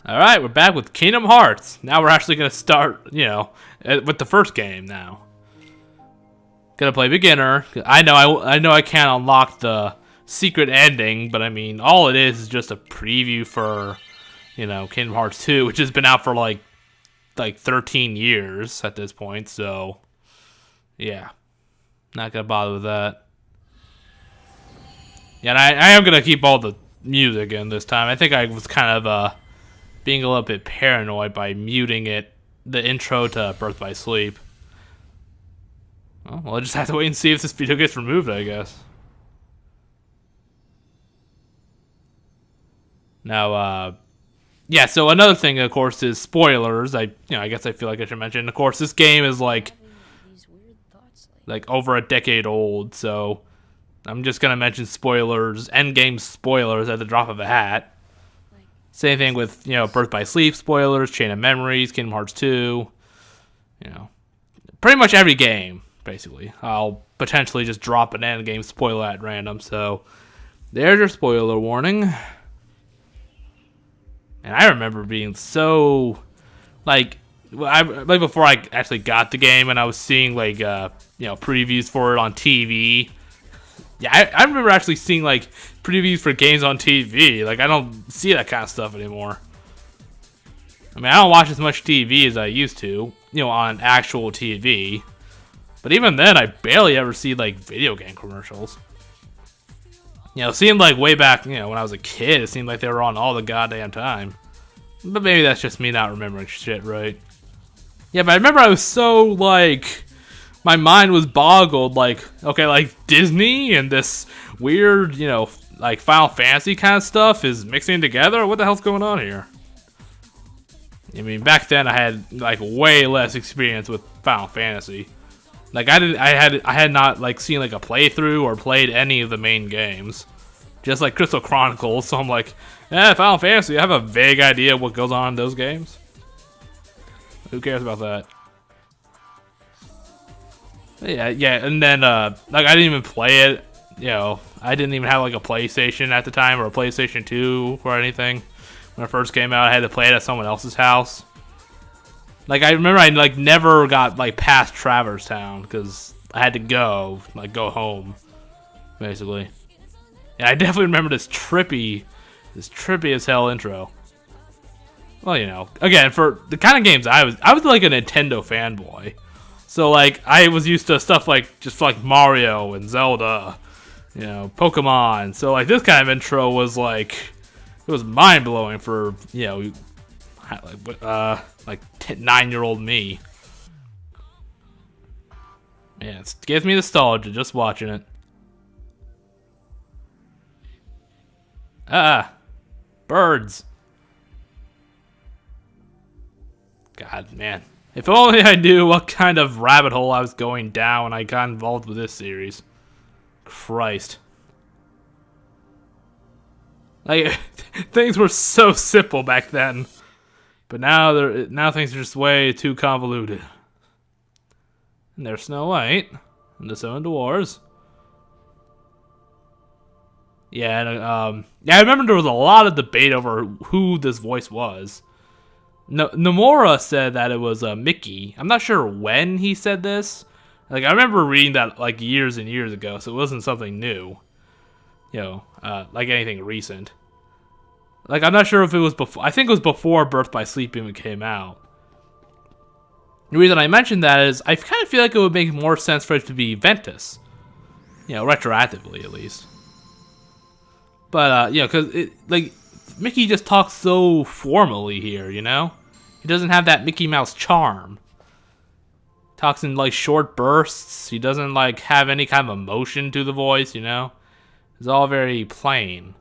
Alright, we're back with Kingdom Hearts. Now we're actually going to start, with the first game now. Gonna play beginner. I know I can't unlock the secret ending, but I mean, all it is just a preview for, Kingdom Hearts 2, which has been out for like 13 years at this point, so yeah. Not gonna bother with that. Yeah, and I am gonna keep all the music in this time. I think I was kind of being a little bit paranoid by muting the intro to Birth by Sleep. Oh, well, I'll just have to wait and see if this video gets removed, I guess. Now, yeah, so another thing, of course, is spoilers. I guess I feel like I should mention. Of course, this game is like over a decade old, so I'm just gonna mention spoilers, endgame spoilers at the drop of a hat. Same thing with, Birth by Sleep spoilers, Chain of Memories, Kingdom Hearts 2, pretty much every game, basically. I'll potentially just drop an endgame spoiler at random, so there's your spoiler warning. And I remember being so, before I actually got the game and I was seeing, previews for it on TV. Yeah, I remember actually seeing, previews for games on TV. I don't see that kind of stuff anymore. I mean, I don't watch as much TV as I used to, on actual TV. But even then, I barely ever see, video game commercials. It seemed like way back, when I was a kid, it seemed like they were on all the goddamn time. But maybe that's just me not remembering shit, right? Yeah, but I remember I was so, my mind was boggled, okay, Disney and this weird, Final Fantasy kind of stuff is mixing together? What the hell's going on here? I mean, back then I had, way less experience with Final Fantasy. I had not, seen, a playthrough or played any of the main games. Just like Crystal Chronicles, so I'm like, Final Fantasy, I have a vague idea what goes on in those games. Who cares about that? Yeah, and then, I didn't even play it, I didn't even have, a PlayStation at the time, or a PlayStation 2, or anything. When it first came out, I had to play it at someone else's house. I remember I, never got, past Traverse Town, because I had to go home, basically. Yeah, I definitely remember this trippy as hell intro. Well, again, for the kind of games I was like a Nintendo fanboy. So, I was used to stuff just Mario and Zelda, Pokemon. So, this kind of intro was, it was mind-blowing for, 9-year-old me. Yeah, it gives me nostalgia just watching it. Birds. God, man. If only I knew what kind of rabbit hole I was going down when I got involved with this series. Christ. Things were so simple back then. But now things are just way too convoluted. And there's Snow White and the Seven Dwarfs. Yeah, and, I remember there was a lot of debate over who this voice was. Nomura said that it was Mickey. I'm not sure when he said this. I remember reading that years and years ago, so it wasn't something new. Anything recent. I'm not sure if it was before. I think it was before Birth by Sleep even came out. The reason I mentioned that is I kind of feel like it would make more sense for it to be Ventus. Retroactively at least. But because Mickey just talks so formally here, He doesn't have that Mickey Mouse charm. Talks in short bursts. He doesn't have any kind of emotion to the voice, It's all very plain.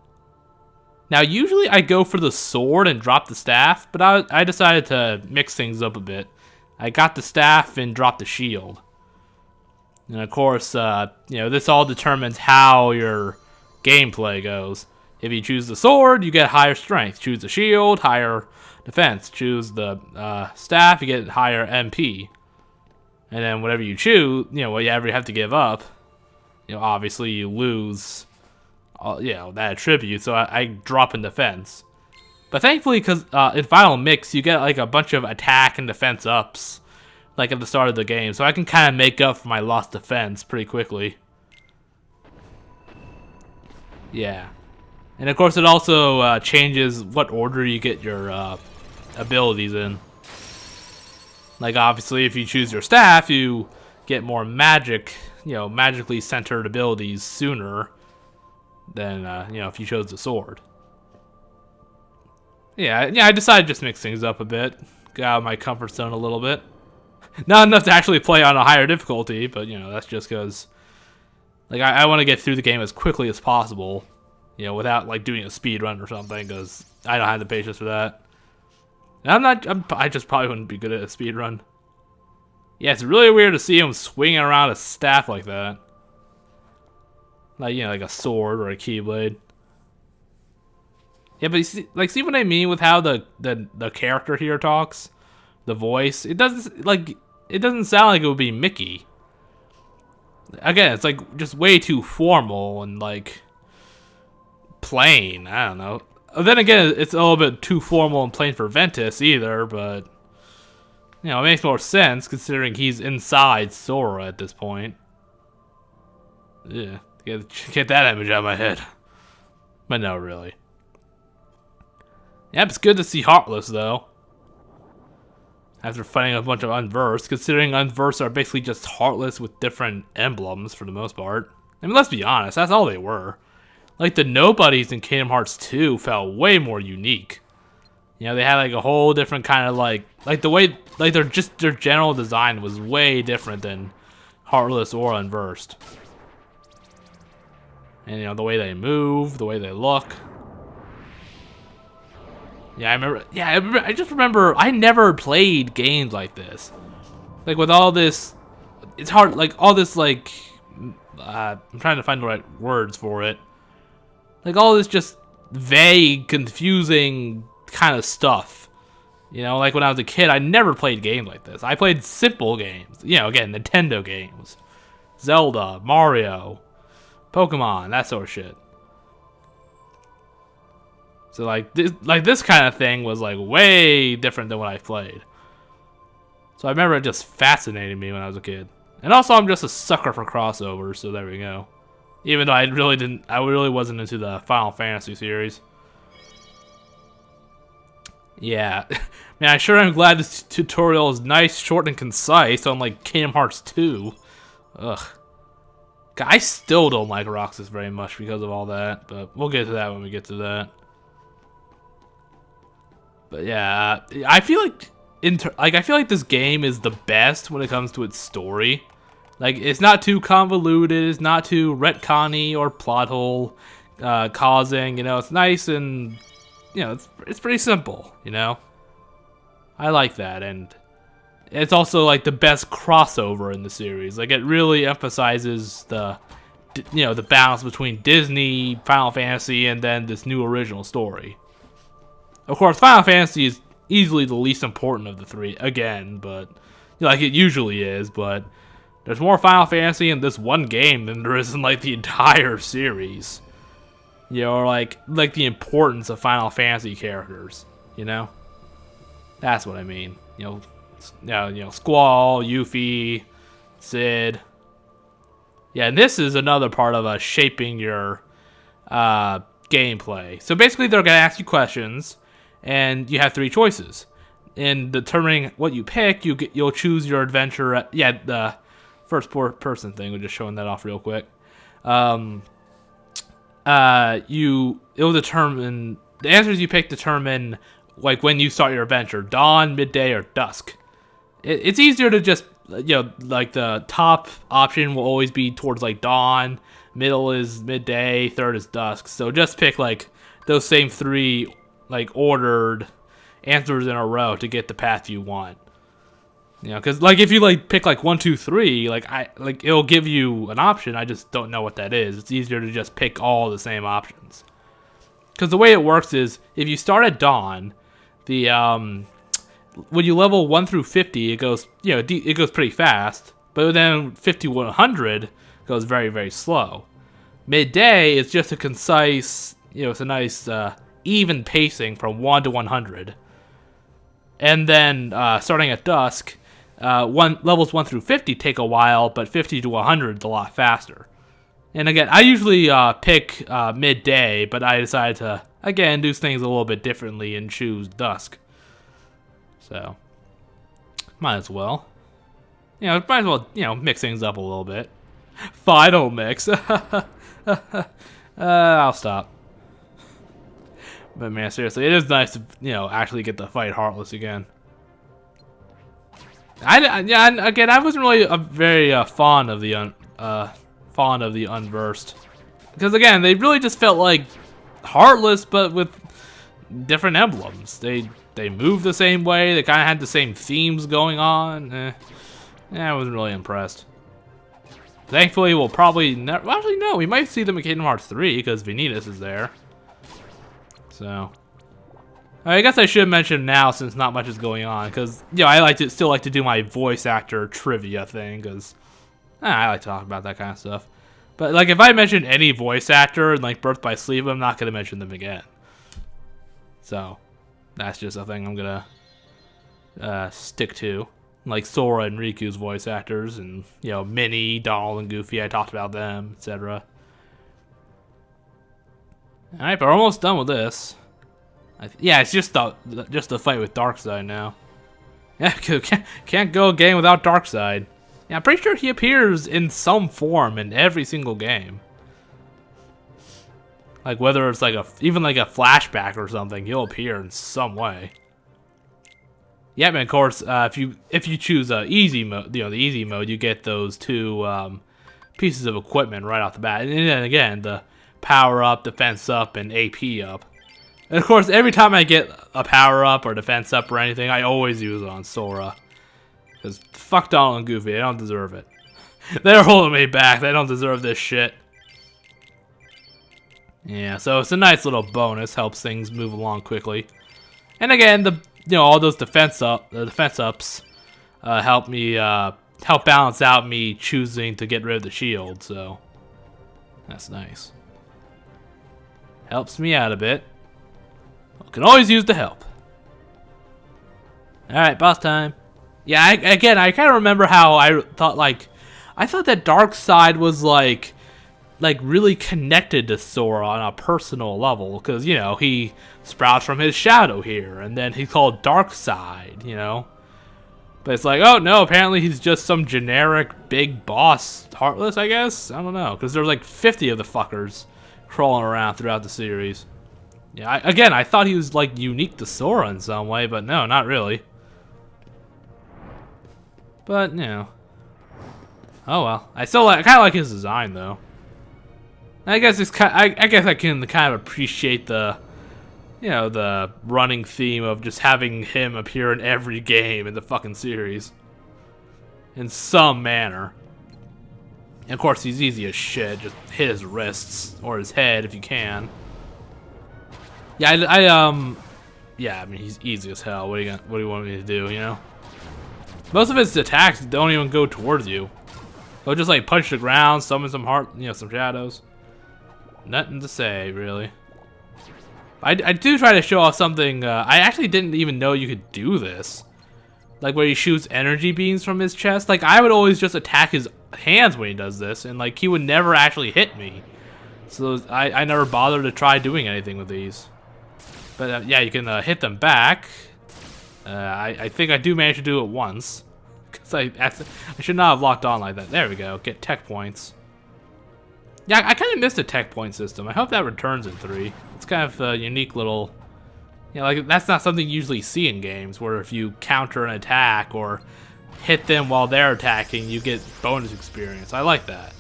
Now usually I go for the sword and drop the staff, but I decided to mix things up a bit. I got the staff and dropped the shield. And of course, this all determines how your gameplay goes. If you choose the sword, you get higher strength. Choose the shield, higher defense. Choose the staff, you get higher MP. And then whatever you choose, whatever you have to give up, obviously you lose, that attribute. So I drop in defense. But thankfully, because in Final Mix, you get like a bunch of attack and defense ups, like at the start of the game, so I can kind of make up for my lost defense pretty quickly. Yeah. And of course, it also changes what order you get your abilities in. Like, obviously, if you choose your staff, you get more magic, magically centered abilities sooner than, if you chose the sword. Yeah, I decided to just mix things up a bit. Get out of my comfort zone a little bit. Not enough to actually play on a higher difficulty, but, that's just because, like, I want to get through the game as quickly as possible, without, like, doing a speed run or something, because I don't have the patience for that. And I just probably wouldn't be good at a speed run. Yeah, it's really weird to see him swinging around a staff like that. Like, like a sword or a keyblade. Yeah, but see what I mean with how the character here talks? The voice? It doesn't sound like it would be Mickey. Again, it's like just way too formal and like plain. I don't know. Then again, it's a little bit too formal and plain for Ventus either, but it makes more sense considering he's inside Sora at this point. Yeah, get that image out of my head. But no, really. Yep, it's good to see Heartless, though. After fighting a bunch of Unversed, considering Unversed are basically just Heartless with different emblems for the most part. I mean, let's be honest, that's all they were. Like, the Nobodies in Kingdom Hearts 2 felt way more unique. They had, like, a whole different kind of, like the way, like, their general design was way different than Heartless or Unversed. And, the way they move, the way they look. Yeah, I just remember I never played games like this. Like, with all this, it's hard, like, all this, like, I'm trying to find the right words for it. Like, all this just vague, confusing kind of stuff. Like when I was a kid, I never played games like this. I played simple games. Again, Nintendo games. Zelda, Mario, Pokemon, that sort of shit. So like this kind of thing was like way different than what I played. So I remember it just fascinating me when I was a kid. And also I'm just a sucker for crossovers, so there we go. Even though I really wasn't into the Final Fantasy series. Yeah. Man, I sure am glad this tutorial is nice, short, and concise, unlike Kingdom Hearts 2. Ugh. I still don't like Roxas very much because of all that, but we'll get to that when we get to that. But yeah, I feel like this game is the best when it comes to its story. Like, it's not too convoluted, it's not too retconny or plot hole causing. It's nice and it's pretty simple. I like that, and it's also like the best crossover in the series. Like, it really emphasizes the balance between Disney, Final Fantasy, and then this new original story. Of course, Final Fantasy is easily the least important of the three, again, but like it usually is, but there's more Final Fantasy in this one game than there is in like the entire series. Or like the importance of Final Fantasy characters, That's what I mean. Squall, Yuffie, Cid. Yeah, and this is another part of shaping your gameplay. So basically, they're gonna ask you questions, and you have 3 choices. In determining what you pick, you'll choose your adventure. The first person thing. We're just showing that off real quick. It'll determine the answers you pick determine like when you start your adventure: dawn, midday, or dusk. It's easier to just like the top option will always be towards like dawn, middle is midday, third is dusk. So just pick like those same 3 like ordered answers in a row to get the path you want. Because like if you like pick like 1, 2, 3, like it'll give you an option. I just don't know what that is. It's easier to just pick all the same options. Because the way it works is if you start at dawn, the when you level 1 through 50, it goes it goes pretty fast. But then 50 to 100 goes very, very slow. Midday is just a concise, it's a nice even pacing from 1 to 100. And then starting at dusk, levels 1 through 50 take a while, but 50 to 100 is a lot faster. And again, I usually pick midday, but I decided to, again, do things a little bit differently and choose dusk. So, might as well. Might as well, mix things up a little bit. Final mix. I'll stop. But man, seriously, it is nice to, actually get to fight Heartless again. Again, I wasn't really very fond of the Unversed, because again, they really just felt like Heartless, but with different emblems. They moved the same way. They kind of had the same themes going on. I wasn't really impressed. Thankfully, we'll probably never. Well, actually, no, we might see them in Kingdom Hearts 3 because Vanitas is there. So, I guess I should mention now since not much is going on, because I still like to do my voice actor trivia thing, because I like to talk about that kind of stuff. But like, if I mention any voice actor in like Birth by Sleep, I'm not gonna mention them again. So, that's just a thing I'm gonna stick to. Like Sora and Riku's voice actors, and Minnie, Donald, and Goofy. I talked about them, etc. All right, but we're almost done with this. Yeah, it's just the fight with Darkseid now. Yeah, can't go a game without Darkseid. Yeah, I'm pretty sure he appears in some form in every single game. Like whether it's like even like a flashback or something, he'll appear in some way. Yeah, and of course, if you choose easy mode, the easy mode, you get those 2 pieces of equipment right off the bat, and then again the power up, defense up, and AP up. And of course, every time I get a power up or defense up or anything, I always use it on Sora, because fuck Donald and Goofy, they don't deserve it. They're holding me back. They don't deserve this shit. Yeah, so it's a nice little bonus, helps things move along quickly. And again, all those defense ups help me help balance out me choosing to get rid of the shield, so that's nice. Helps me out a bit. Can always use the help. All right, boss time. Yeah, I kind of remember how I thought that Darkseid was like really connected to Sora on a personal level, because he sprouts from his shadow here, and then he's called Darkseid, But it's like, oh no, apparently he's just some generic big boss Heartless, I guess. I don't know, because there's like 50 of the fuckers crawling around throughout the series. Yeah, I thought he was like unique to Sora in some way, but no, not really. But oh well. I kind of like his design though. I guess I guess I can kind of appreciate the the running theme of just having him appear in every game in the fucking series in some manner. And of course, he's easy as shit. Just hit his wrists or his head if you can. Yeah, yeah. I mean, he's easy as hell. What do you want me to do? Most of his attacks don't even go towards you. He'll just like punch the ground, summon some some shadows. Nothing to say, really. I do try to show off something. I actually didn't even know you could do this. Like where he shoots energy beams from his chest. Like I would always just attack his hands when he does this, and like he would never actually hit me. So I never bothered to try doing anything with these. But yeah, you can hit them back. I think I do manage to do it once. Because I should not have locked on like that. There we go. Get tech points. Yeah, I kind of missed the tech point system. I hope that returns in 3. It's kind of a unique little... like that's not something you usually see in games, where if you counter an attack or hit them while they're attacking, you get bonus experience. I like that.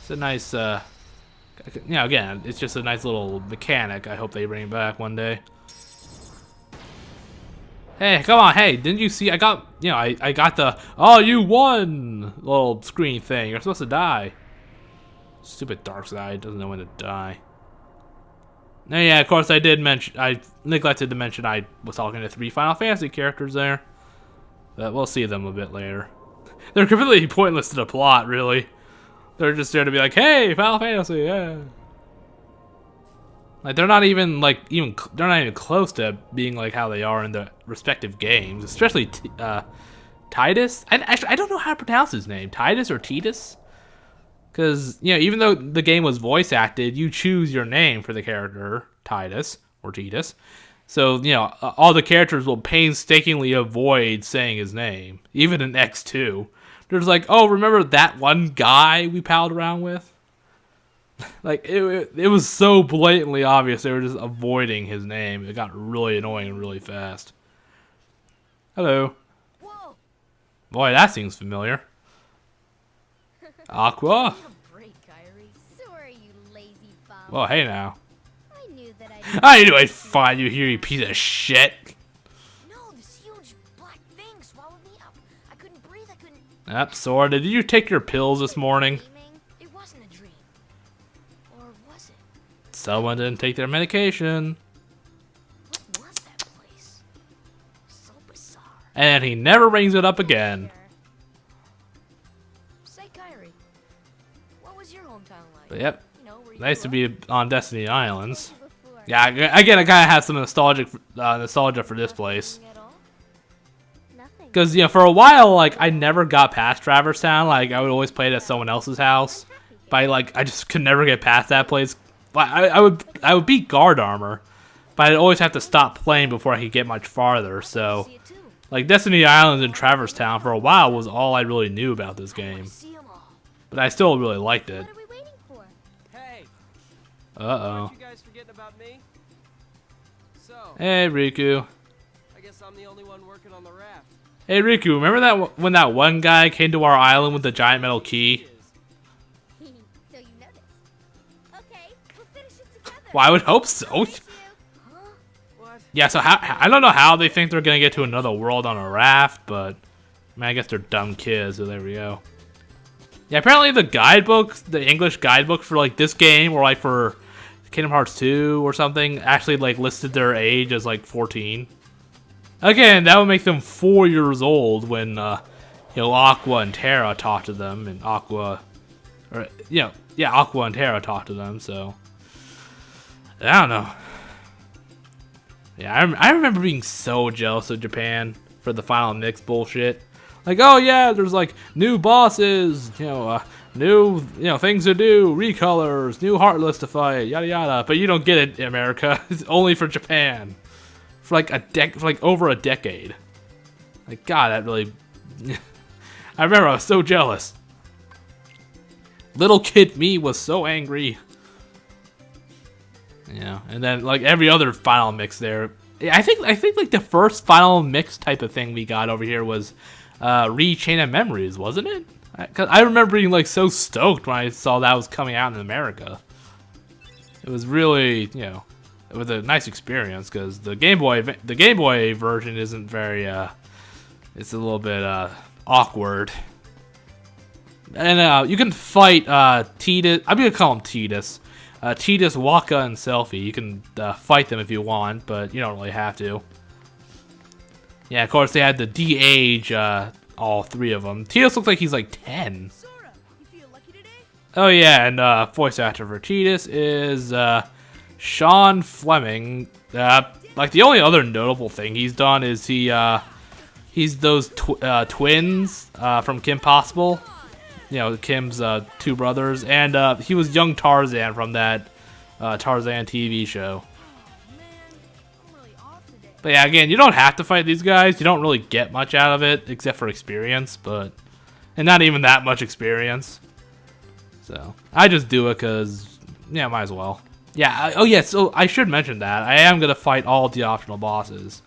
It's a nice... again, it's just a nice little mechanic. I hope they bring it back one day. Hey, come on, hey, didn't you see, I got the, oh, you won little screen thing. You're supposed to die. Stupid Darkseid doesn't know when to die. Now, yeah, of course, I neglected to mention I was talking to 3 Final Fantasy characters there. But we'll see them a bit later. They're completely pointless to the plot, really. They're just there to be like, hey, Final Fantasy, yeah. Like they're not even they're not even close to being like how they are in the respective games, especially Titus. I don't know how to pronounce his name, Titus or Titus, because even though the game was voice acted, you choose your name for the character Titus or Titus. So all the characters will painstakingly avoid saying his name, even in X2. There's like, oh, remember that one guy we palled around with? Like, it was so blatantly obvious they were just avoiding his name. It got really annoying really fast. Hello. Whoa. Boy, that seems familiar. Aqua? Break, Kyrie. Sorry, you lazy bum. Well, hey now. I knew that I knew I'd find you here, you piece of shit. No, this huge black thing swallowed me up. I couldn't breathe, I couldn't... Yep, Sora, did you take your pills this morning? It wasn't a dream. Or was it? Someone didn't take their medication. What was that place? So bizarre. And he never brings it up again. Say, Kyrie, what was your hometown like? But yep, Where you nice to grew up? be on Destiny Islands. Before. Yeah, again, I kind of have some nostalgia for this place. Nothing at all? Nothing. Because, for a while, like, I never got past Traverse Town. Like, I would always play it at someone else's house. But, I just could never get past that place. I would beat Guard Armor, but I'd always have to stop playing before I could get much farther. So, See it too. like, Destiny Islands and Traverse Town for a while was all I really knew about this game. See 'em all. But I still really liked it. What are we waiting for? Hey, Uh-oh. aren't you guys forgetting about me? So, Hey, Riku. I guess I'm the only one working on the raft. Hey, Riku, remember that when that one guy came to our island with the giant metal key? So you know this. Okay, we'll finish it together. Well, I would hope so. Huh? What? Yeah, so I don't know how they think they're gonna get to another world on a raft, but I guess they're dumb kids, so there we go. Yeah, apparently the guidebook, the English guidebook for this game, or for Kingdom Hearts 2 or something, actually listed their age as 14. Again, that would make them 4 years old when Aqua and Terra talk to them, and Aqua and Terra talk to them. So I don't know. Yeah, I remember being so jealous of Japan for the Final Mix bullshit. Like, oh yeah, there's new bosses, new things to do, recolors, new Heartless to fight, yada yada. But you don't get it in America. It's only for Japan. For over a decade. God, that really. I remember I was so jealous. Little kid me was so angry. Yeah, and then every other Final Mix there. I think the first Final Mix type of thing we got over here was Chain of Memories, wasn't it? Cause I remember being so stoked when I saw that was coming out in America. It was really, it was a nice experience because the Game Boy version isn't very it's a little bit awkward. And you can fight Tidus. I'm gonna call him Tidus. Tidus, Waka, and Selphie. You can fight them if you want, but you don't really have to. Yeah, of course they had to de-age all 3 of them. Tidus looks like he's 10. Sora, you feel lucky today? Oh yeah, and voice actor for Tidus is Sean Fleming. The only other notable thing he's done is he's those twins from Kim Possible. Kim's 2 brothers, and he was young Tarzan from that Tarzan TV show. Man, I'm really off today. But yeah, again, you don't have to fight these guys. You don't really get much out of it except for experience, and not even that much experience. So I just do it because might as well. Yeah. Oh yeah. So I should mention that I am gonna fight all the optional bosses,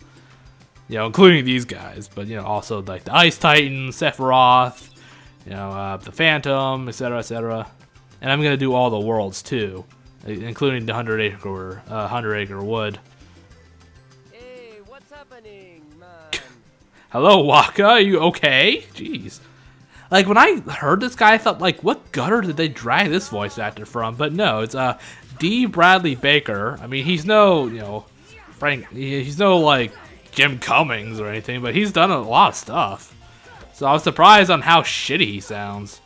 including these guys, but also the Ice Titan, Sephiroth. The Phantom, etc., etc. And I'm gonna do all the worlds too, including the 100-acre wood. Hey, what's happening, man? Hello, Waka. Are you okay? Jeez. When I heard this guy, I thought, what gutter did they drag this voice actor from? But no, it's D. Bradley Baker. I mean, he's no, Frank. He's no Jim Cummings or anything, but he's done a lot of stuff. So I was surprised on how shitty he sounds.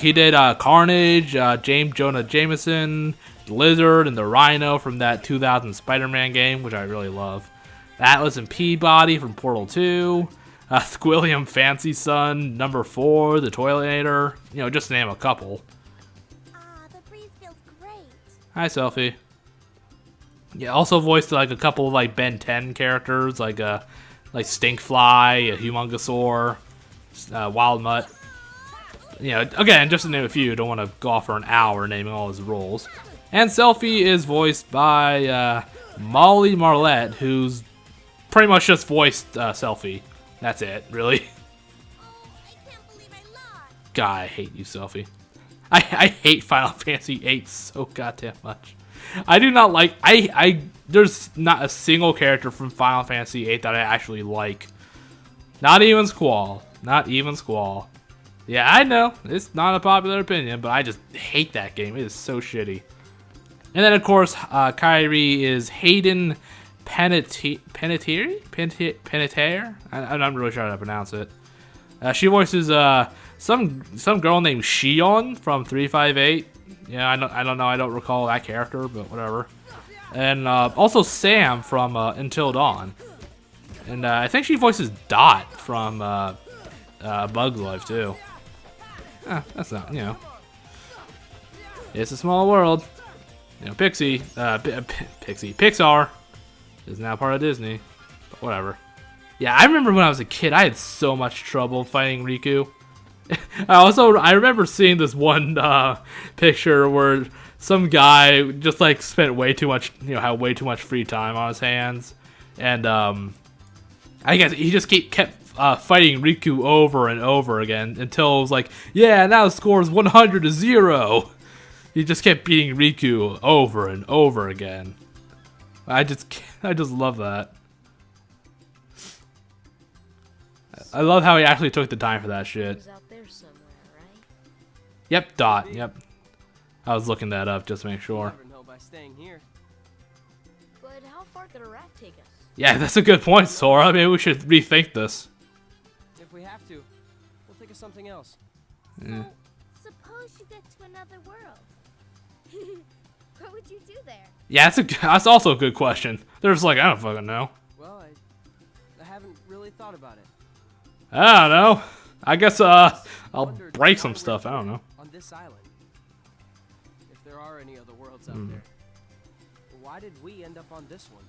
He did Carnage, James Jonah Jameson, Lizard and the Rhino from that 2000 Spider-Man game, which I really love. Atlas and Peabody from Portal 2. Squilliam Fancy Son, number 4, the Toilinator. You know, just to name a couple. The breeze feels great. Hi, Selfie. Yeah, also voiced like a couple of like Ben 10 characters, like Stinkfly, a Humongosaur, Wild Mutt. You know, again, just to name a few. Don't want to go off for an hour naming all his roles. And Selfie is voiced by Molly Marlette, who's pretty much just voiced Selfie. That's it, really. Oh, I can't believe I lost. God, I hate you, Selfie. I hate Final Fantasy VIII so goddamn much. I do not like... There's not a single character from Final Fantasy VIII that I actually like. Not even Squall. Not even Squall. Yeah, I know. It's not a popular opinion, but I just hate that game. It is so shitty. And then, of course, Kairi is Hayden Panettiere? I'm not really sure how to pronounce it. She voices some girl named Shion from 358. Yeah, I don't know. I don't recall that character, but whatever. And also Sam from Until Dawn. And I think she voices Dot from Bug's Life too. That's not, you know. It's a small world. You know, Pixar is now part of Disney. But whatever. Yeah, I remember when I was a kid, I had so much trouble fighting Riku. I remember seeing this one picture where some guy just like spent way too much, you know, had way too much free time on his hands, and I guess he just kept fighting Riku over and over again until it was like, yeah, now the score is 100-0. He just kept beating Riku over and over again. I just love that. I love how he actually took the time for that shit. He's out there somewhere, right? Yep, Dot. Yep. I was looking that up just to make sure. Never know by staying here. But how far could a raft take us? Yeah, that's a good point, Sora. Maybe we should rethink this. If we have to, we'll think of something else. Yeah. So, suppose you get to another world. What would you do there? Yeah, that's also a good question. There's like, I don't fucking know. Well, I haven't really thought about it. I don't know. I guess I'll Wondered break why some we're stuff. I don't here know. On this island, if there are any other worlds out there, why did we end up on this one?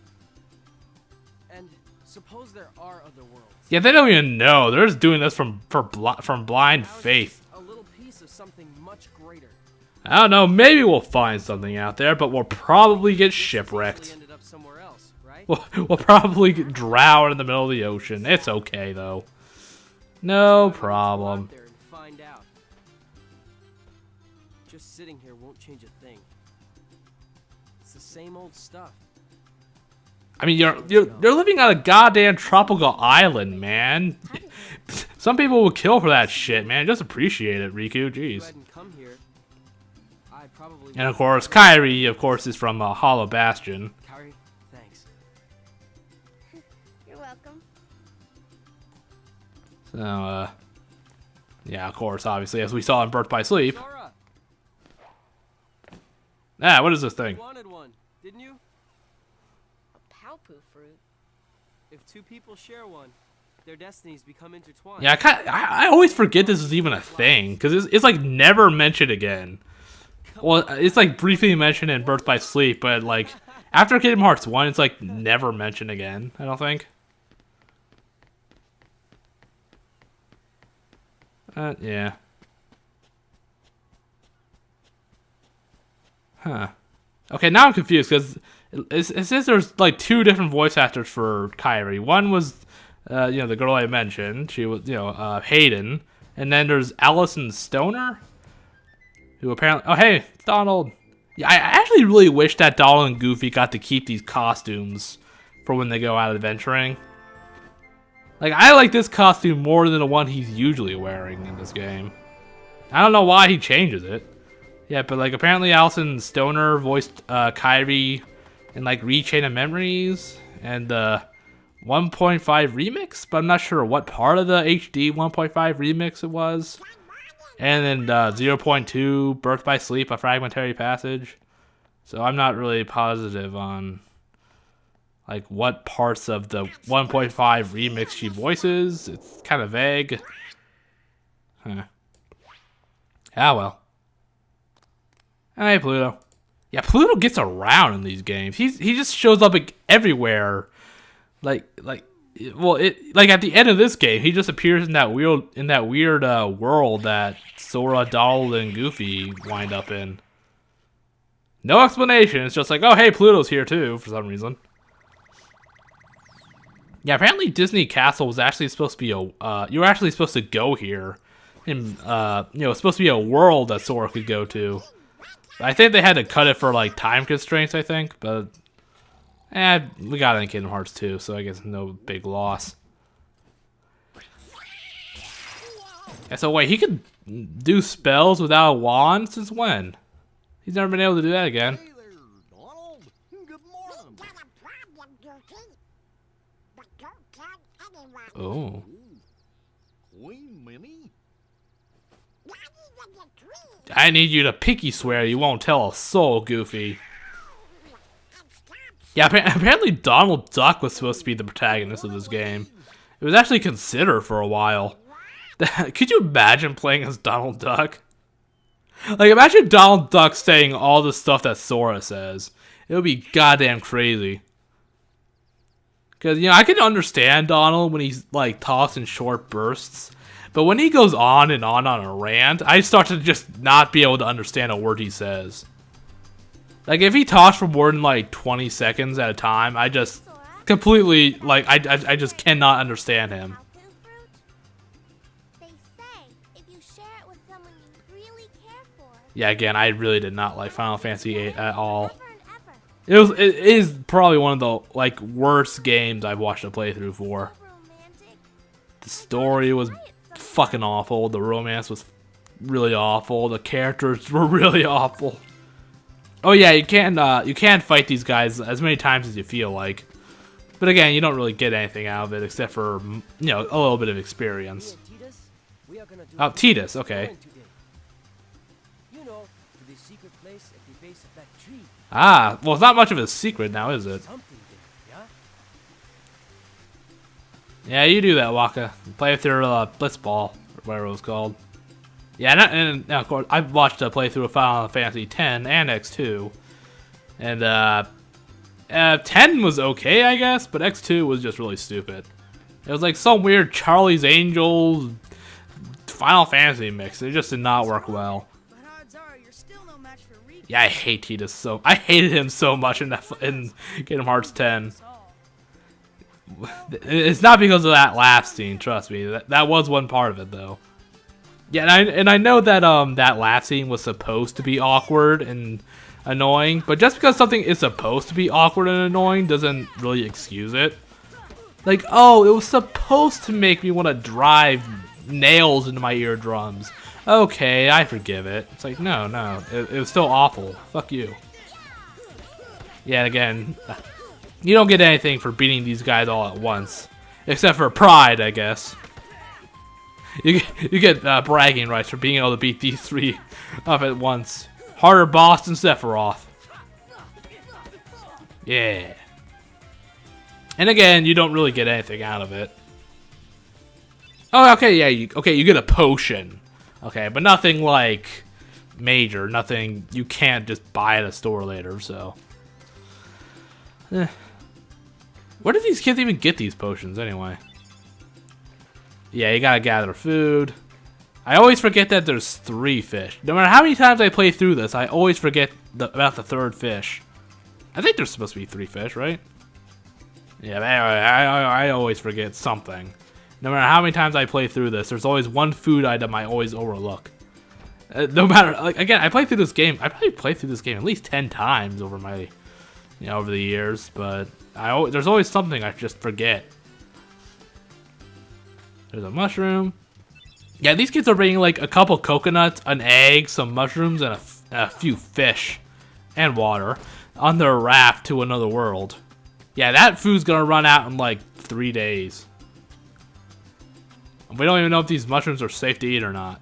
And suppose there are other worlds. Yeah, they don't even know. They're just doing this from blind Now it's faith. just a little piece of something much greater. I don't know. Maybe we'll find something out there, but we'll probably get shipwrecked. Easily ended up somewhere else, right? We'll probably get drowned in the middle of the ocean. It's okay though. No Go problem. out there and find out. Just sitting here won't change a thing. It's the same old stuff. I mean, you're living on a goddamn tropical island, man. Some people will kill for that shit, man. Just appreciate it, Riku. If you Jeez. hadn't come here, I probably. And of course, Kairi, of course, is from Hollow Bastion. Kairi, thanks. You're welcome. So, yeah, of course, obviously, as we saw in Birth by Sleep. Sora, Ah, what is this thing? you wanted one, didn't you? A Palpu fruit. If two people share one, their destinies become intertwined. Yeah, I always forget this is even a thing, because it's like never mentioned again. Well, it's like briefly mentioned in Birth by Sleep, but like after Kingdom Hearts 1, it's like never mentioned again, I don't think. Yeah. Huh. Okay, now I'm confused, because it says there's like two different voice actors for Kairi. One was, you know, the girl I mentioned. She was, you know, Hayden. And then there's Allison Stoner, who apparently... Oh, hey, it's Donald. Yeah, I actually really wish that Donald and Goofy got to keep these costumes for when they go out adventuring. Like, I like this costume more than the one he's usually wearing in this game. I don't know why he changes it. Yeah, but like apparently Allison Stoner voiced Kairi in like Rechain of Memories and the 1.5 remix, but I'm not sure what part of the HD 1.5 remix it was. And then 0.2 Birth by Sleep, A Fragmentary Passage. So I'm not really positive on like what parts of the 1.5 remix she voices. It's kind of vague. Huh. Ah well. Hey Pluto. Yeah, Pluto gets around in these games. He just shows up like, everywhere. Like at the end of this game, he just appears in that weird world that Sora, Donald, and Goofy wind up in. No explanation. It's just like, oh hey, Pluto's here too for some reason. Yeah, apparently Disney Castle was actually supposed to be you were actually supposed to go here, and it's supposed to be a world that Sora could go to. I think they had to cut it for like time constraints. I think, but we got it in Kingdom Hearts 2, so I guess no big loss. Yeah, so wait, he could do spells without a wand since when? He's never been able to do that again. Hey there, Donald. Good morning. Got a problem, Goofy. But don't tell anyone. Oh. Queen Minnie? Not even the tree. I need you to pinky swear you won't tell a soul, Goofy. Yeah, apparently Donald Duck was supposed to be the protagonist of this game. It was actually considered for a while. Could you imagine playing as Donald Duck? Like, imagine Donald Duck saying all the stuff that Sora says. It would be goddamn crazy. Because, I can understand Donald when he's, like, talks in short bursts. But when he goes on and on a rant, I start to just not be able to understand a word he says. Like, if he talks for more than, like, 20 seconds at a time, I just completely, like, I just cannot understand him. They say if you share it with someone you really care for, Yeah, again, I really did not like Final Fantasy VIII at all. forever and ever. It is probably one of the, like, worst games I've watched a playthrough for. Romantic. The story was fucking awful. The romance was really awful. The characters were really awful. Oh yeah, you can fight these guys as many times as you feel like, but again, you don't really get anything out of it except for a little bit of experience. Tidus, we are gonna do Oh, Tidus, okay. today. You know, to the secret place at the base of that tree. Ah, well, it's not much of a secret now, is it? Something there, yeah? Yeah, you do that, Waka. Play with your Blitzball, or whatever it was called. Yeah, and of course, I've watched a playthrough of Final Fantasy X and X2, and 10 was okay, I guess, but X2 was just really stupid. It was like some weird Charlie's Angels Final Fantasy mix. It just did not work well. But odds are you're still no match for Riku. Yeah, I hate Tidus I hated him so much in Kingdom Hearts 10. It's not because of that laugh scene, trust me. That was one part of it, though. Yeah, and I know that that laugh scene was supposed to be awkward and annoying, but just because something is supposed to be awkward and annoying doesn't really excuse it. Like, oh, it was supposed to make me want to drive nails into my eardrums. Okay, I forgive it. It's like, no, it was still awful. Fuck you. Yeah, again, you don't get anything for beating these guys all at once, except for pride, I guess. You get bragging rights for being able to beat these three up at once. Harder boss than Sephiroth. Yeah. And again, you don't really get anything out of it. Oh, okay, yeah, you get a potion. Okay, but nothing like major. Nothing you can't just buy at a store later, so. Where did these kids even get these potions anyway? Yeah, you gotta gather food. I always forget that there's 3 fish. No matter how many times I play through this, I always forget about the 3rd fish. I think there's supposed to be 3 fish, right? Yeah, but anyway, I always forget something. No matter how many times I play through this, there's always one food item I always overlook. No matter, like, again, I probably played through this game at least 10 times over my, over the years, but there's always something I just forget. There's a mushroom. Yeah, these kids are bringing like a couple coconuts, an egg, some mushrooms, and a few fish and water on their raft to another world. Yeah, that food's gonna run out in like 3 days. We don't even know if these mushrooms are safe to eat or not.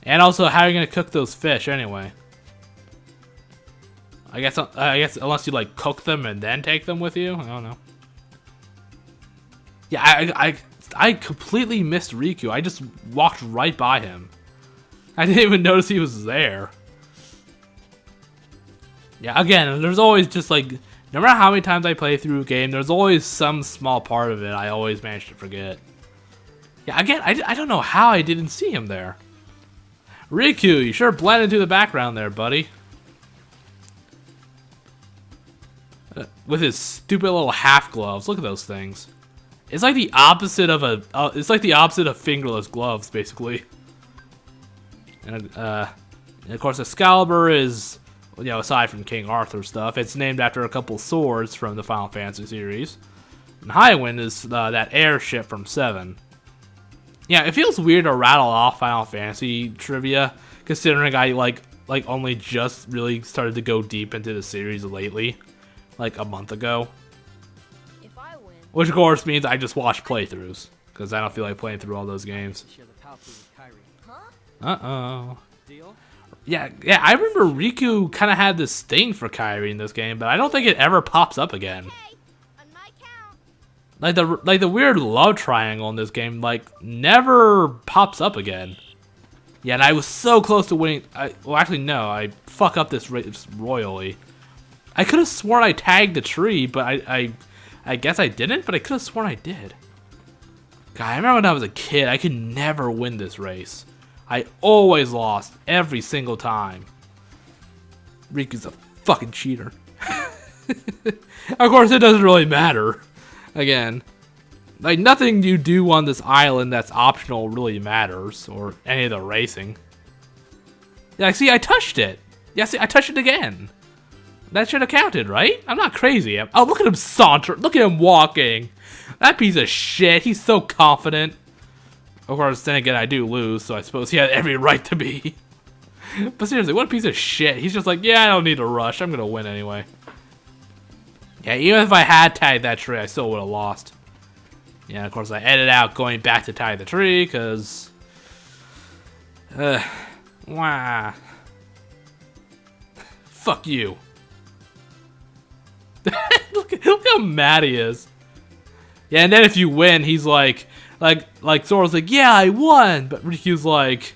And also, how are you gonna cook those fish anyway? I guess unless you like cook them and then take them with you. I don't know. Yeah, I completely missed Riku. I just walked right by him. I didn't even notice he was there. Yeah, again, there's always just like, no matter how many times I play through a game, there's always some small part of it I always manage to forget. Yeah, again, I don't know how I didn't see him there. Riku, you sure blended into the background there, buddy. With his stupid little half gloves. Look at those things. It's like the opposite of it's like the opposite of fingerless gloves, basically. And of course, Excalibur is, you know, aside from King Arthur stuff, it's named after a couple swords from the Final Fantasy series. And Highwind is that airship from 7. Yeah, it feels weird to rattle off Final Fantasy trivia, considering I like only just really started to go deep into the series lately, like a month ago. If I win, Which of course means I just watch playthroughs, because I don't feel like playing through all those games. Share the Palpy with Kairi. Uh-oh. Deal? Yeah, I remember Riku kind of had this thing for Kairi in this game, but I don't think it ever pops up again. hey, on my count. Like the weird love triangle in this game, like, never pops up again. Yeah, and I was so close to winning. Well, actually, no, I fuck up this royally. I could have sworn I tagged the tree, but I guess I didn't, but I could have sworn I did. God, I remember when I was a kid, I could never win this race. I always lost every single time. Riku's a fucking cheater. Of course, it doesn't really matter. Again, like, nothing you do on this island that's optional really matters, or any of the racing. Yeah, see, I touched it. Yeah, see, I touched it again. That should have counted, right? I'm not crazy. Oh, look at him saunter. Look at him walking. That piece of shit. He's so confident. Of course, then again, I do lose, so I suppose he had every right to be. But seriously, what a piece of shit. He's just like, yeah, I don't need to rush. I'm going to win anyway. Yeah, even if I had tagged that tree, I still would have lost. Yeah, of course, I edited out going back to tag the tree, because... Wah. Fuck you. look how mad he is. Yeah, and then if you win, he's like Sora's like, yeah, I won, but Riku's like,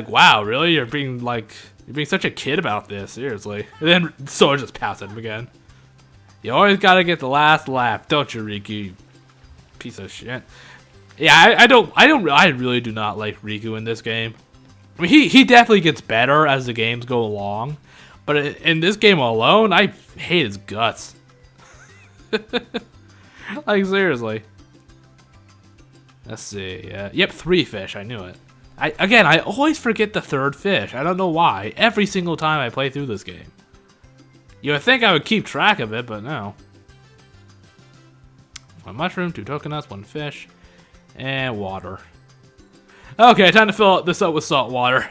wow, really? You're being such a kid about this, seriously. And then Sora just passes him again. You always gotta get the last laugh, don't you, Riku? You piece of shit. Yeah, I really do not like Riku in this game. I mean, he definitely gets better as the games go along, but in this game alone, I hate his guts. Like, seriously. Let's see. Yep, 3 fish. I knew it. I always forget the 3rd fish. I don't know why. Every single time I play through this game. You would think I would keep track of it, but no. 1 mushroom, 2 coconuts, 1 fish, and water. Okay, time to fill this up with salt water.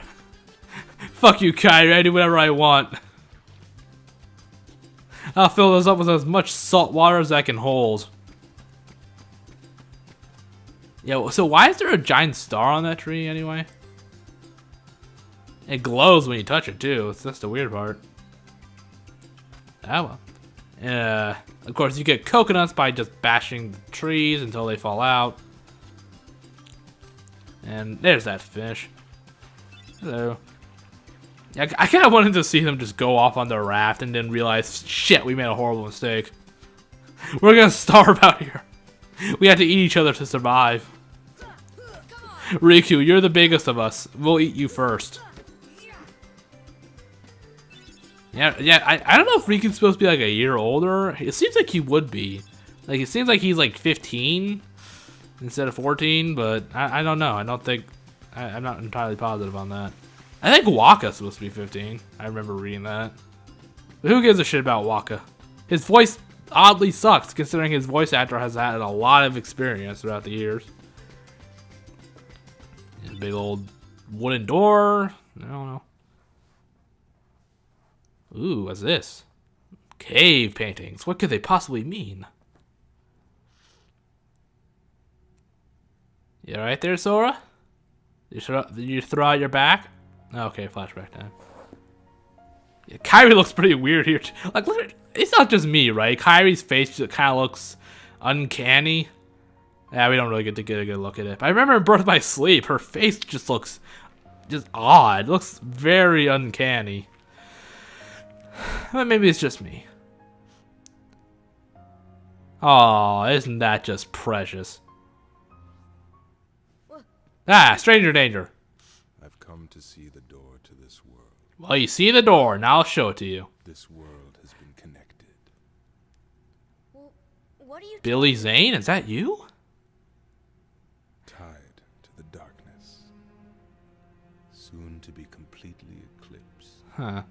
Fuck you, Kairi. I do whatever I want. I'll fill this up with as much salt water as I can hold. Yeah, so why is there a giant star on that tree anyway? It glows when you touch it too. That's the weird part. Ah well. Of course, you get coconuts by just bashing the trees until they fall out. And there's that fish. Hello. Yeah, I kind of wanted to see them just go off on their raft and then realize, shit, we made a horrible mistake. We're gonna starve out here. We have to eat each other to survive. Riku, you're the biggest of us. We'll eat you first. Yeah, I don't know if Riku's supposed to be like a year older. It seems like he would be. Like, it seems like he's like 15 instead of 14, but I don't know. I don't think... I'm not entirely positive on that. I think Wakka's supposed to be 15. I remember reading that. But who gives a shit about Wakka? His voice oddly sucks, considering his voice actor has had a lot of experience throughout the years. And big old wooden door. I don't know. Ooh, what's this? Cave paintings. What could they possibly mean? You alright there, Sora? Did you throw out your back? Okay, flashback time. Yeah, Kyrie looks pretty weird here. Like, look, it's not just me, right? Kyrie's face kind of looks uncanny. Yeah, we don't really get to get a good look at it. But I remember in Birth by Sleep, her face just looks just odd. It looks very uncanny. But maybe it's just me. Oh, isn't that just precious? Ah, stranger danger. I've come to see the door to this world. Well, you see the door. Now I'll show it to you. This world has been connected. Well, what are you Billy Zane, is that you? Tied to the darkness. Soon to be completely eclipsed. Huh.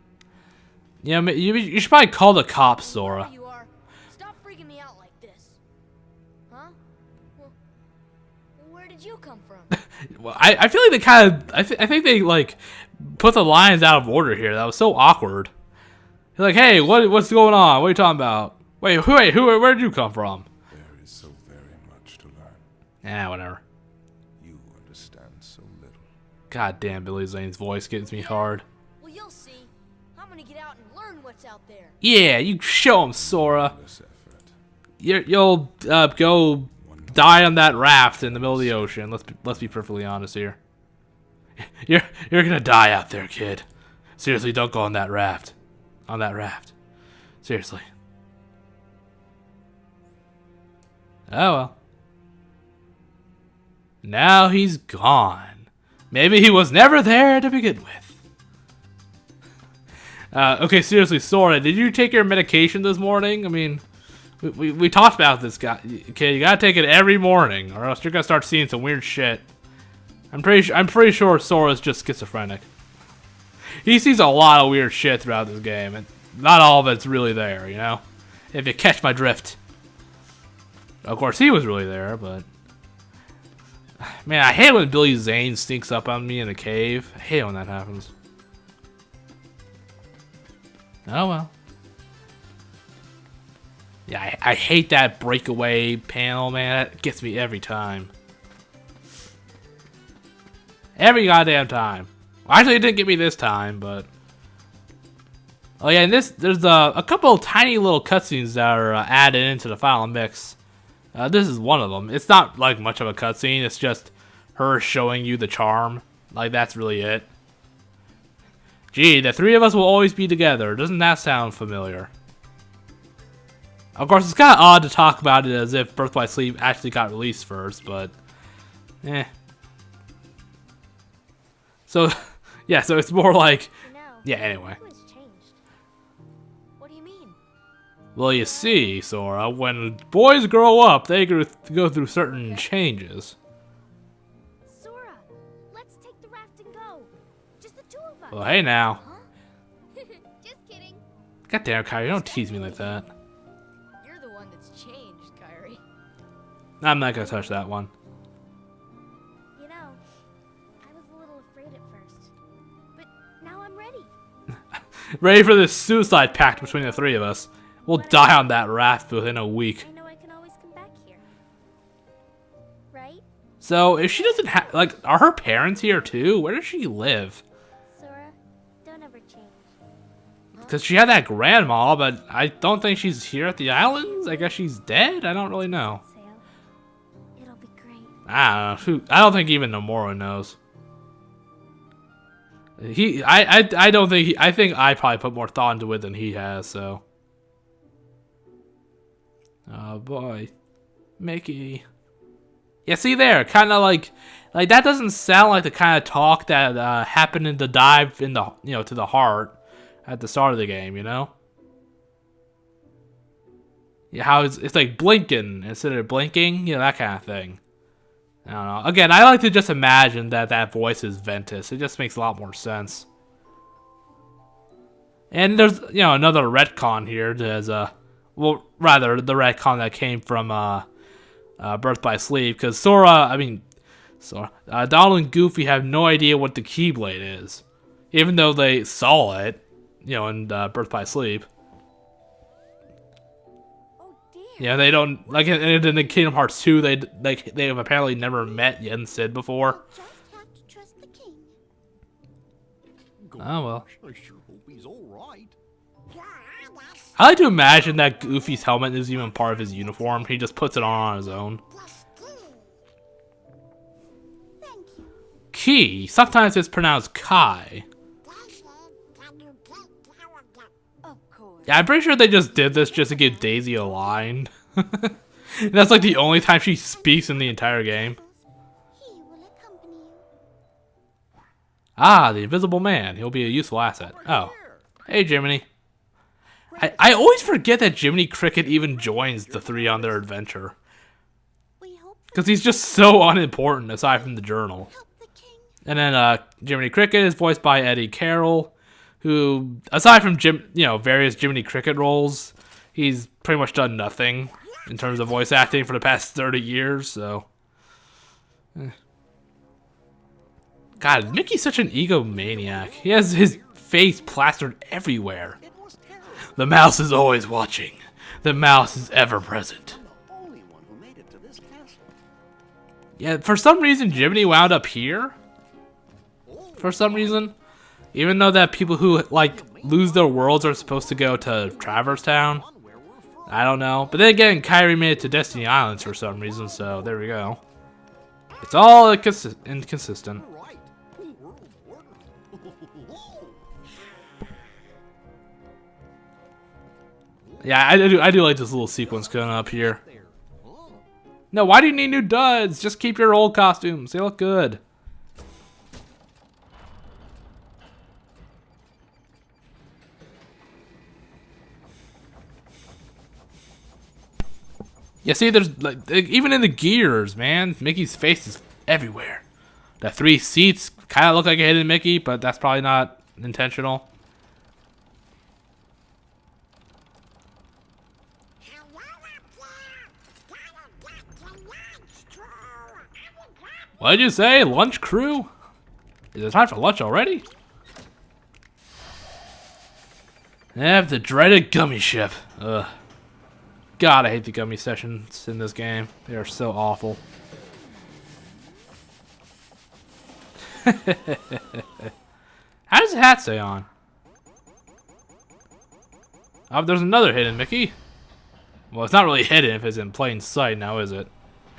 Yeah, you should probably call the cops, Sora. You are. Stop freaking me out like this. Huh? Well, where did you come from? Well, I feel like they kind of I think they like put the lines out of order here. That was so awkward. You're like, hey, what's going on? What are you talking about? Wait, where did you come from? There is so very much to learn. Yeah, whatever. You understand so little. God damn, Billy Zane's voice gets me hard. Well, you'll see. I'm gonna get out and learn what's out there. Yeah, you show him, Sora. This effort. You'll go die on that raft in the middle of the ocean. Let's be perfectly honest here. You're gonna die out there, kid. Seriously, don't go on that raft. On that raft. Seriously. Oh well. Now he's gone. Maybe he was never there to begin with. Okay, seriously, Sora, did you take your medication this morning? I mean, we talked about this guy. Okay, you gotta take it every morning, or else you're gonna start seeing some weird shit. I'm pretty sure Sora's just schizophrenic. He sees a lot of weird shit throughout this game, and not all of it's really there, you know? If you catch my drift. Of course, he was really there, but... Man, I hate when Billy Zane sneaks up on me in the cave. I hate when that happens. Oh well. Yeah, I hate that breakaway panel, man. That gets me every time. Every goddamn time. Well, actually, it didn't get me this time, but... Oh yeah, and there's a couple of tiny little cutscenes that are added into the final mix. This is one of them. It's not like much of a cutscene. It's just her showing you the charm. Like, that's really it. Gee, the three of us will always be together. Doesn't that sound familiar? Of course, it's kind of odd to talk about it as if Birth by Sleep actually got released first, but... eh. So, yeah, so it's more like... You know, Yeah, anyway. who has changed? What do you mean? Well, you see, Sora, when boys grow up, they go through certain changes. Sora, let's take the raft and go. Just the two of us. Well, hey now. Just kidding. God damn, Kyrie, don't tease me like that. You're the one that's changed, Kyrie. I'm not gonna touch that one. You know, I was a little afraid at first, but now I'm ready. Ready for this suicide pact between the three of us. We'll die on that raft within a week. I know I can always come back here. Right? So, if she doesn't have... Like, are her parents here too? Where does she live? Sora, don't ever change. Because she had that grandma, but I don't think she's here at the islands. I guess she's dead? I don't really know. Sail. It'll be great. I don't know. I don't think even Nomura knows. I don't think I think I probably put more thought into it than he has, so. Oh boy. Mickey. Yeah, see there, kinda like that doesn't sound like the kind of talk that happened in the dive in the to the heart at the start of the game, you know? Yeah, how it's like blinking instead of blinking, that kind of thing. I don't know. Again, I like to just imagine that voice is Ventus. It just makes a lot more sense. And there's, another retcon here. There's well, rather, the retcon that came from Birth by Sleep. Because Donald and Goofy have no idea what the Keyblade is. Even though they saw it, in Birth by Sleep. Oh dear. Yeah, they don't like in the Kingdom Hearts 2. They have apparently never met Yen Sid before. Just have to trust the king. Oh well. I sure hope he's alright. You're honest. I like to imagine that Goofy's helmet is even part of his uniform. He just puts it on his own. Yes, key. Thank you. Key. Sometimes it's pronounced Kai. This is can you take care of them? Of course. Yeah, I'm pretty sure they just did this just to give Daisy a line. And that's like the only time she speaks in the entire game. He will accompany you. Ah, the Invisible Man. He'll be a useful asset. Oh. Hey, Jiminy. I always forget that Jiminy Cricket even joins the three on their adventure. We hope Because he's just so unimportant aside from the journal. help the king. And then Jiminy Cricket is voiced by Eddie Carroll, who, aside from various Jiminy Cricket roles, he's pretty much done nothing in terms of voice acting for the past 30 years, so. God, Mickey's such an egomaniac. He has his face plastered everywhere. It was terrible. The mouse is always watching. The mouse is ever present. I'm the only one who made it to this castle. Yeah, for some reason, Jiminy wound up here. For some reason. Even though that people who, like, lose their worlds are supposed to go to Traverse Town. On where we're from. I don't know. But then again, Kyrie made it to Destiny Islands for some reason, so there we go. It's all inconsistent. Right. World order. Yeah, I do like this little sequence going up here. There. Oh. No, why do you need new duds? Just keep your old costumes. They look good. Yeah, see, there's like even in the gears, man, Mickey's face is everywhere. The 3 seats kind of look like a hidden Mickey, but that's probably not intentional. Hello up there. Gotta get to lunch, crew. What did you say? Lunch crew? Is it time for lunch already? Have the dreaded gummy ship. Ugh. God, I hate the gummy sessions in this game. They are so awful. How does the hat stay on? Oh, there's another hidden Mickey. Well, it's not really hidden if it's in plain sight now, is it?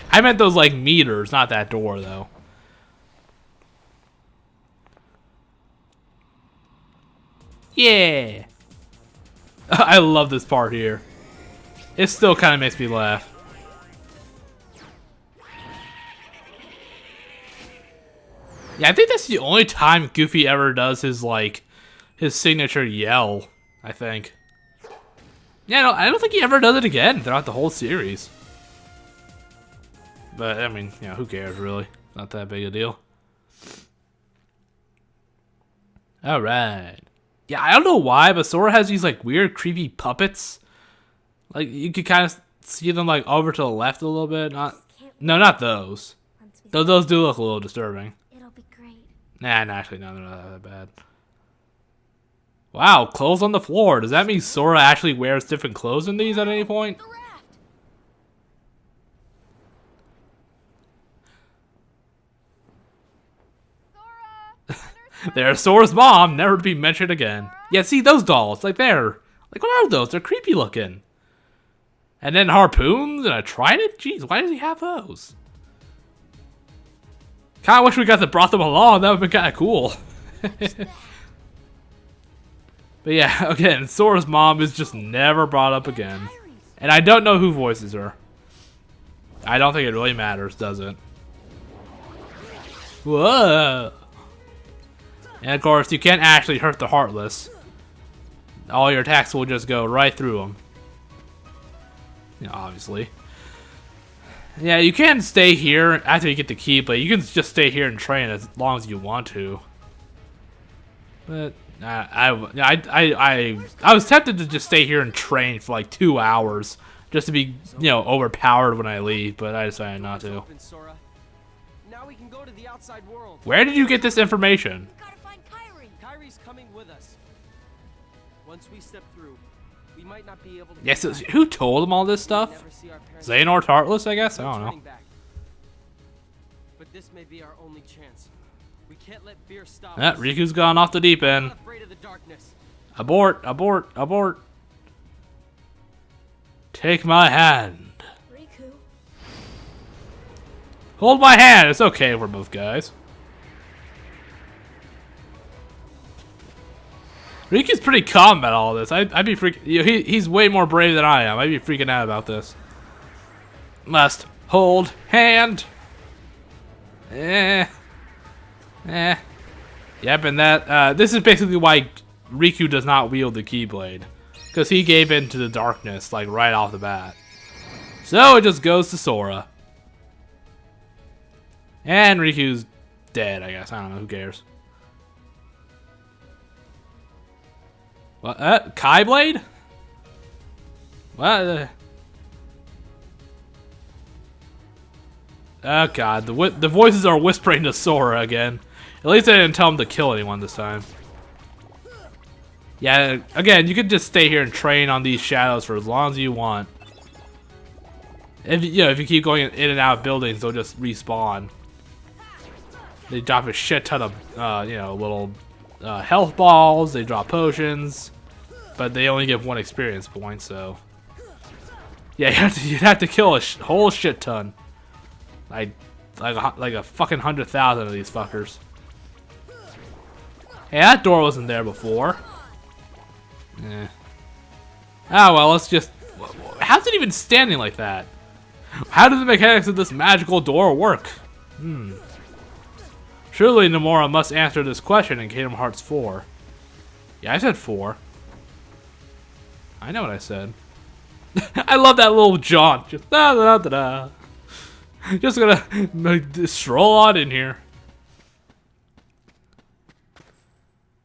I meant those, like, meters, not that door, though. Yeah! I love this part here. It still kind of makes me laugh. Yeah, I think that's the only time Goofy ever does his, like, his signature yell, I think. Yeah, no, I don't think he ever does it again throughout the whole series. But, I mean, you know, who cares, really? Not that big a deal. Alright. Yeah, I don't know why, but Sora has these, like, weird, creepy puppets. Like, you could kind of see them, like, over to the left a little bit. No, not those. Those do look a little disturbing. It'll be great. Nah, actually, no, they're not that bad. Wow, clothes on the floor. Does that mean Sora actually wears different clothes in these at any point? The raft. There's Sora's mom, never to be mentioned again. Yeah, see those dolls, like there. Like, what are those? They're creepy looking. And then harpoons and a trident? Jeez, why does he have those? Kinda wish we got to brought them along, that would've been kinda cool. But yeah, again, Sora's mom is just never brought up again. And I don't know who voices her. I don't think it really matters, does it? Whoa! And of course, you can't actually hurt the Heartless. All your attacks will just go right through them. You know, obviously. Yeah, you can stay here after you get the key, but you can just stay here and train as long as you want to. But I was tempted to just stay here and train for like 2 hours, just to be, you know, overpowered when I leave, but I decided not to. Open, Sora. Now we can go to the outside world. Where did you get this information? Gotta find Kyrie. Kyrie's coming with us. Once we step through, we might not be able to. Yes, who told him all this stuff? Never see our parents Xehanort Heartless, I guess? I don't know. turning back. But this may be our only chance. We can't let fear stop us. Riku's gone off the deep I'm end. not afraid of the darkness. Abort, abort, abort. Take my hand. Riku. Hold my hand. It's okay if we're both guys. Riku's pretty calm about all this. I'd be freaking. You know, he's way more brave than I am. I'd be freaking out about this. Must hold hand. Yep, and that. This is basically why Riku does not wield the Keyblade, because he gave in to the darkness like right off the bat. So it just goes to Sora, and Riku's dead. I guess I don't know. Who cares? What? Keyblade? What? Oh god, the voices are whispering to Sora again. At least they didn't tell him to kill anyone this time. Yeah, again, you could just stay here and train on these shadows for as long as you want. If you keep going in and out of buildings, they'll just respawn. They drop a shit ton of little health balls. They drop potions, but they only give 1 experience point. So yeah, you'd have to kill a whole shit ton. Like a fucking 100,000 of these fuckers. Hey, that door wasn't there before. Eh. Oh well, let's just. How's it even standing like that? How do the mechanics of this magical door work? Surely Nomura must answer this question in Kingdom Hearts 4. Yeah, I said 4. I know what I said. I love that little jaunt. Just da da da da. Just gonna stroll on in here.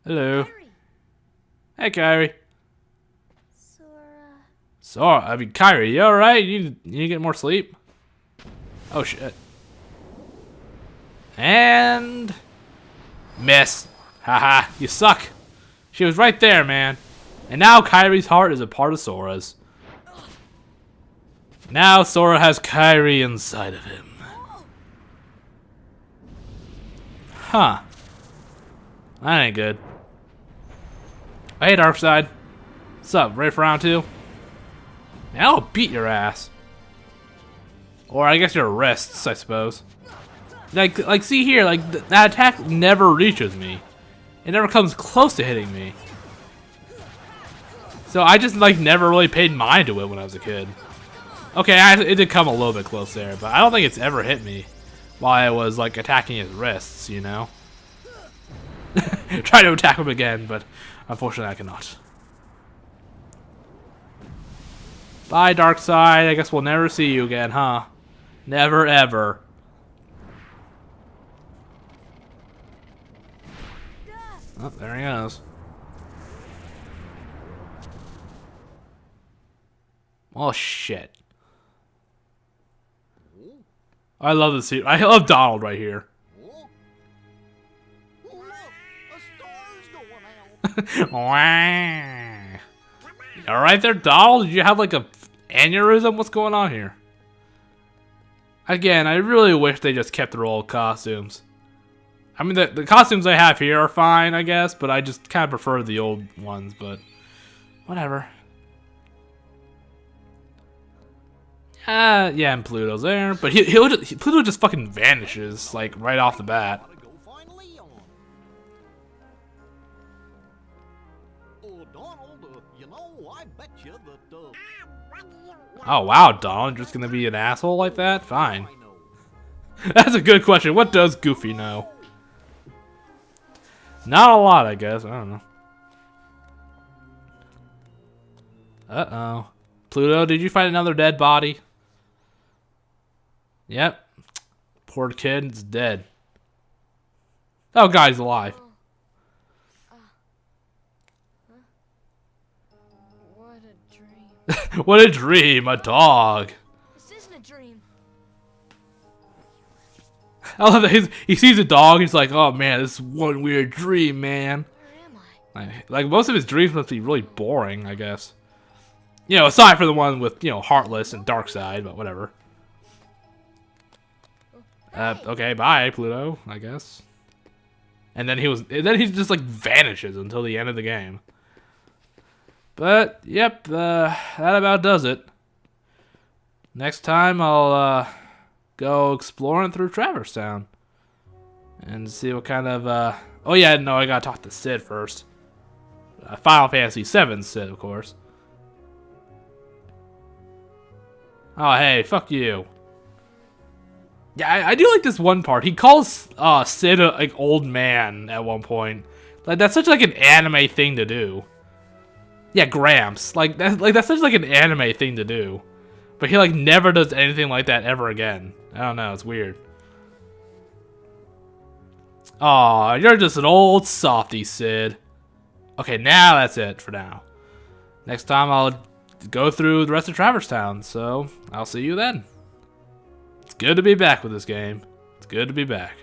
Hello. Kairi. Hey, Kairi. Sora. I mean, Kairi, you alright? You need to get more sleep? Oh, shit. And... miss. Haha, you suck. She was right there, man. And now Kairi's heart is a part of Sora's. Now Sora has Kairi inside of him. Huh. That ain't good. Hey, Darkseid. What's up? Ready for round 2? Man, I'll beat your ass. Or I guess your wrists, I suppose. Like, see here, like, that attack never reaches me. It never comes close to hitting me. So I just, like, never really paid mind to it when I was a kid. Okay, it did come a little bit close there, but I don't think it's ever hit me while I was, like, attacking his wrists, you know? Try to attack him again, but unfortunately I cannot. Bye, Darkseid. I guess we'll never see you again, huh? Never, ever. Oh, there he goes. Oh, shit. I love this scene. I love Donald right here. Oh, look! A star's going out! Alright there, Donald? Did you have like a aneurysm? What's going on here? Again, I really wish they just kept their old costumes. I mean, the costumes I have here are fine, I guess, but I just kind of prefer the old ones, but whatever. Yeah, and Pluto's there, but Pluto just fucking vanishes, like, right off the bat. Gotta go find Leon. Oh, Donald, you know, I bet you that, What do you know? Oh, wow, Donald, you're just gonna be an asshole like that? Fine. I know. That's a good question. What does Goofy know? Not a lot, I guess. I don't know. Uh-oh. Pluto, did you find another dead body? Yep. Poor kid is dead. Oh, God, he's alive. What a dream. What a dream, a dog. This isn't a dream. I love that he sees a dog, he's like, oh man, this is one weird dream, man. Where am I? Like, most of his dreams must be really boring, I guess. You know, aside from the one with, you know, Heartless and Darkseid, but whatever. Okay, bye, Pluto, I guess. And then he just, like, vanishes until the end of the game. But, yep, that about does it. Next time, I'll go exploring through Traverse Town. And see what kind of, oh yeah, no, I gotta talk to Sid first. Final Fantasy VII Sid, of course. Oh, hey, fuck you. Yeah, I do like this one part. He calls Sid a like old man at one point. Like that's such like an anime thing to do. Yeah, Gramps. Like that's such like an anime thing to do. But he like never does anything like that ever again. I don't know, it's weird. Aw, you're just an old softy, Sid. Okay, now that's it for now. Next time I'll go through the rest of Traverse Town, so I'll see you then. It's good to be back with this game. It's good to be back.